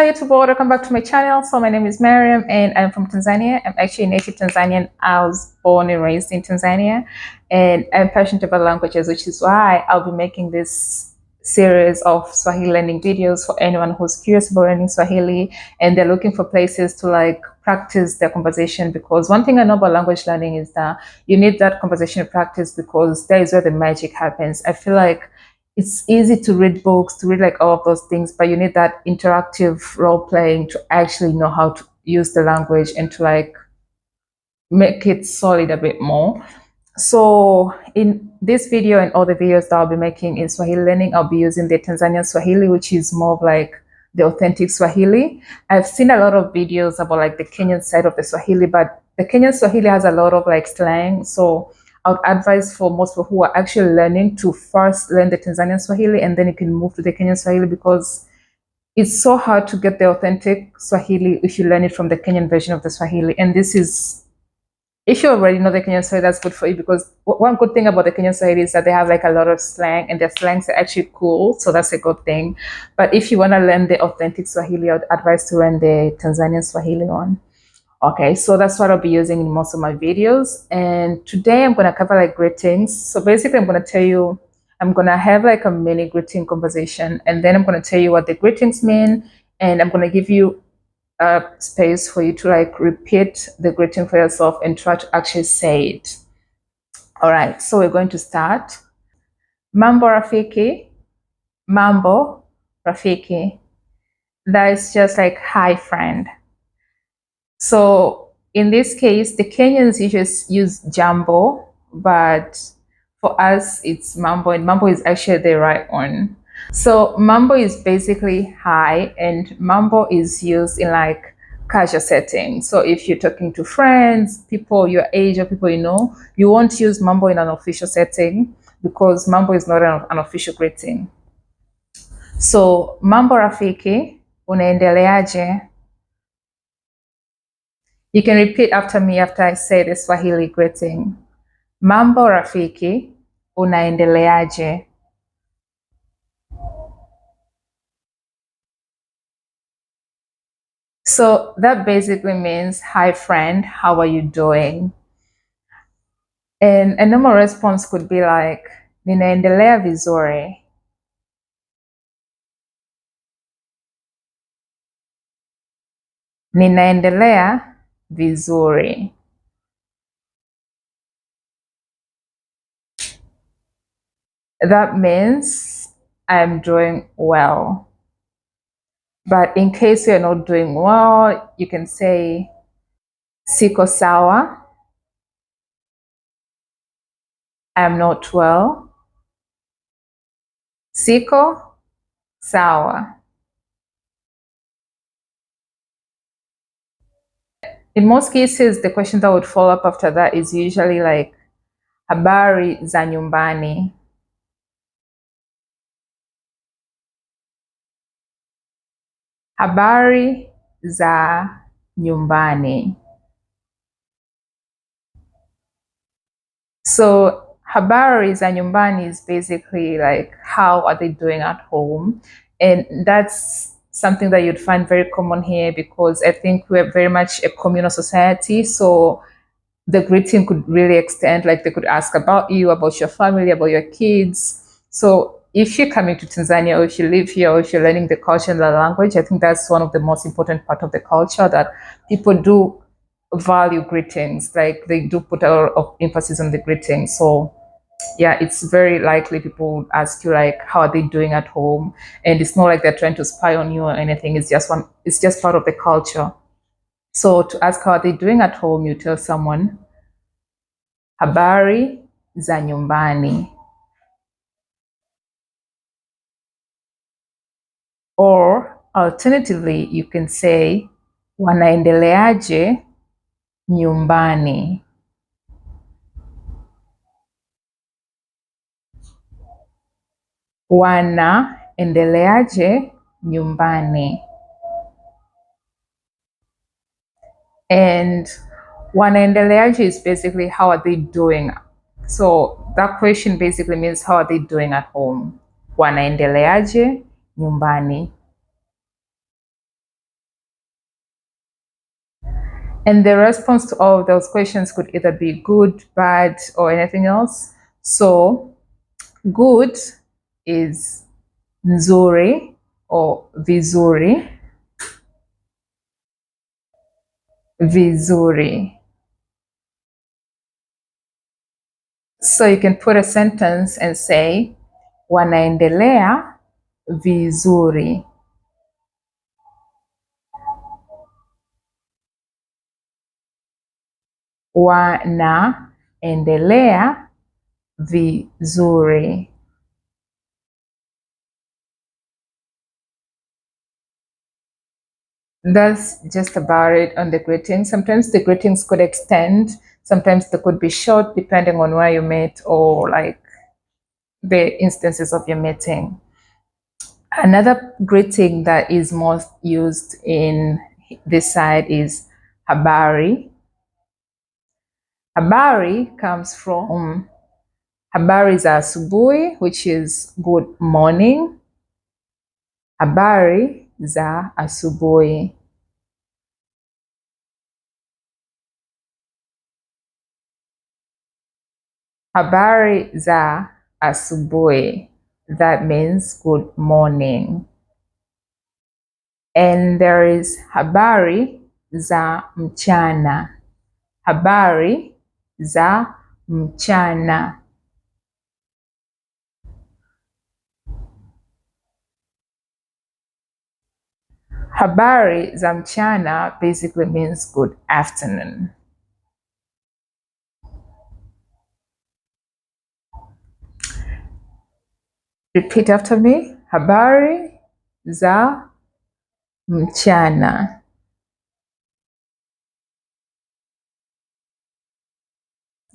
YouTube world, welcome back to my channel. So my name is Mariam and I'm from Tanzania. I'm actually a native Tanzanian. I was born and raised in Tanzania and I'm passionate about languages, which is why I'll be making this series of Swahili learning videos for anyone who's curious about learning Swahili and they're looking for places to practice their conversation, because one thing I know about language learning is that you need that conversation practice because that is where the magic happens. I feel like it's easy to read books, to read all of those things, but you need that interactive role playing to actually know how to use the language and to make it solid a bit more. So in this video and all the videos that I'll be making in Swahili learning, I'll be using the Tanzanian Swahili, which is more of the authentic Swahili. I've seen a lot of videos about the Kenyan side of the Swahili, but the Kenyan Swahili has a lot of slang. So I would advise for most people who are actually learning to first learn the Tanzanian Swahili and then you can move to the Kenyan Swahili, because it's so hard to get the authentic Swahili if you learn it from the Kenyan version of the Swahili. And this is, if you already know the Kenyan Swahili, that's good for you, because one good thing about the Kenyan Swahili is that they have a lot of slang and their slangs are actually cool. So that's a good thing. But if you want to learn the authentic Swahili, I would advise to learn the Tanzanian Swahili one. Okay, so that's what I'll be using in most of my videos. And today I'm going to cover greetings. So basically I'm going to tell you, I'm going to have a mini greeting conversation, and then I'm going to tell you what the greetings mean, and I'm going to give you a space for you to repeat the greeting for yourself and try to actually say it. All right, so we're going to start. Mambo rafiki, mambo rafiki. That is just hi friend. So in this case, the Kenyans usually use jambo, but for us it's mambo, and mambo is actually the right one. So mambo is basically hi, and mambo is used in casual setting. So if you're talking to friends, people your age or people you know, you won't use mambo in an official setting because mambo is not an official greeting. So mambo rafiki, unaendeleaje? You can repeat after me after I say the Swahili greeting. Mambo rafiki, unaendeleaje? So that basically means, hi friend, how are you doing? And a normal response could be ninaendelea vizuri. Ninaendelea vizuri. That means I'm doing well. But in case you're not doing well, you can say siko sawa. I'm not well. Siko sawa. In most cases, the question that would follow up after that is usually habari za nyumbani. Habari za nyumbani. So habari za nyumbani is basically how are they doing at home, and that's something that you'd find very common here, because I think we're very much a communal society. So the greeting could really extend, they could ask about you, about your family, about your kids. So if you're coming to Tanzania, or if you live here, or if you're learning the culture and the language, I think that's one of the most important part of the culture, that people do value greetings. They do put a lot of emphasis on the greetings. So yeah, it's very likely people would ask you how are they doing at home, and it's not they're trying to spy on you or anything. It's just part of the culture. So to ask how are they doing at home, you tell someone habari za nyumbani. Or alternatively, you can say wanaendeleaje nyumbani. Wanaendeleaje nyumbani. And wanaendeleaje is basically how are they doing. So that question basically means how are they doing at home. Wanaendeleaje nyumbani. And the response to all of those questions could either be good, bad, or anything else. So good is nzuri or vizuri. Vizuri. So you can put a sentence and say wanaendelea vizuri. Wanaendelea vizuri. That's just about it on the greetings. Sometimes the greetings could extend, sometimes they could be short depending on where you met or like the instances of your meeting. Another greeting that is most used in this side is habari. Habari comes from habari za asubuhi, which is good morning. Habari za asubuhi. Habari za asubuhi. That means good morning. And there is habari za mchana. Habari za mchana. Habari za mchana basically means good afternoon. Repeat after me. Habari za mchana.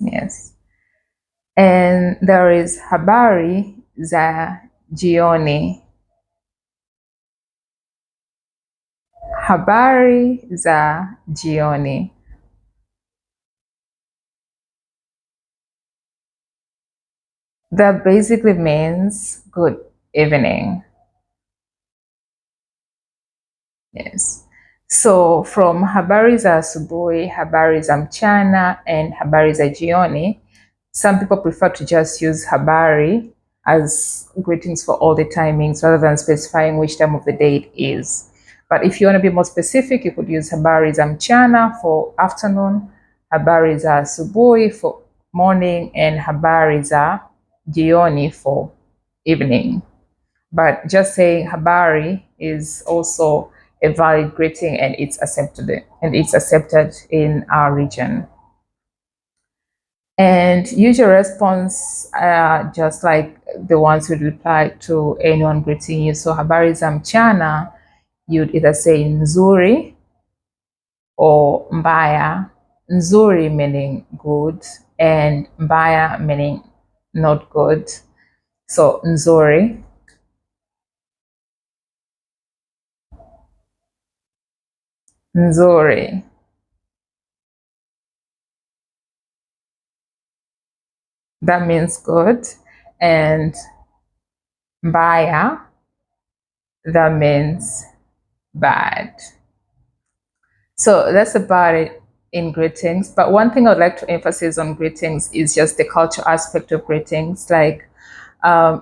Yes. And there is habari za jioni. Habari za jioni. That basically means good evening. Yes. So from habari za asubuhi, habari za mchana, and habari za jioni, some people prefer to just use habari as greetings for all the timings rather than specifying which time of the day it is. But if you want to be more specific, you could use habari za mchana for afternoon, habari za asubuhi for morning, and habari za jioni for evening. But just saying habari is also a valid greeting, and it's accepted in our region. And use your response just like the ones who reply to anyone greeting you. So habari za mchana, you'd either say nzuri or mbaya. Nzuri meaning good and mbaya meaning not good. So nzuri. Nzuri. That means good. And mbaya, that means bad. So that's about it in greetings. But one thing I'd like to emphasize on greetings is just the cultural aspect of greetings. Like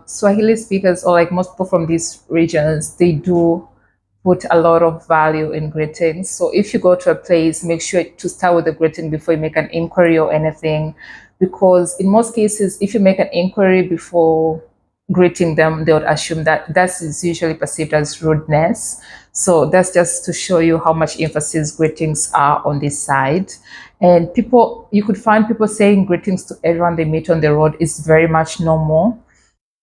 Swahili speakers, or like most people from these regions, they do put a lot of value in greetings. So if you go to a place, make sure to start with the greeting before you make an inquiry or anything, because in most cases, if you make an inquiry before greeting them, they would assume that that is usually perceived as rudeness. So that's just to show you how much emphasis greetings are on this side. And you could find people saying greetings to everyone they meet on the road is very much normal.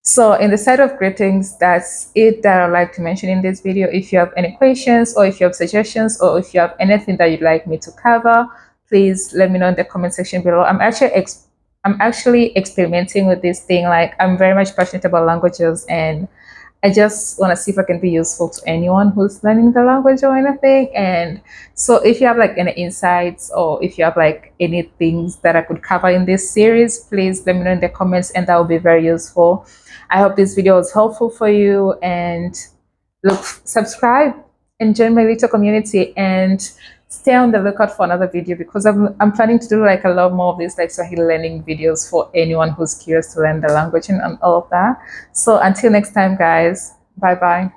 So in the side of greetings, that's it that I'd like to mention in this video. If you have any questions, or if you have suggestions, or if you have anything that you'd like me to cover, please let me know in the comment section below. I'm actually experimenting with this thing. Like, I'm very much passionate about languages, and I just want to see if I can be useful to anyone who's learning the language or anything. And so if you have like any insights, or if you have like any things that I could cover in this series, please let me know in the comments, and that will be very useful. I hope this video was helpful for you, and look, subscribe and join my little community. And stay on the lookout for another video, because I'm planning to do like a lot more of these like Swahili learning videos for anyone who's curious to learn the language and all of that. So until next time, guys, bye bye.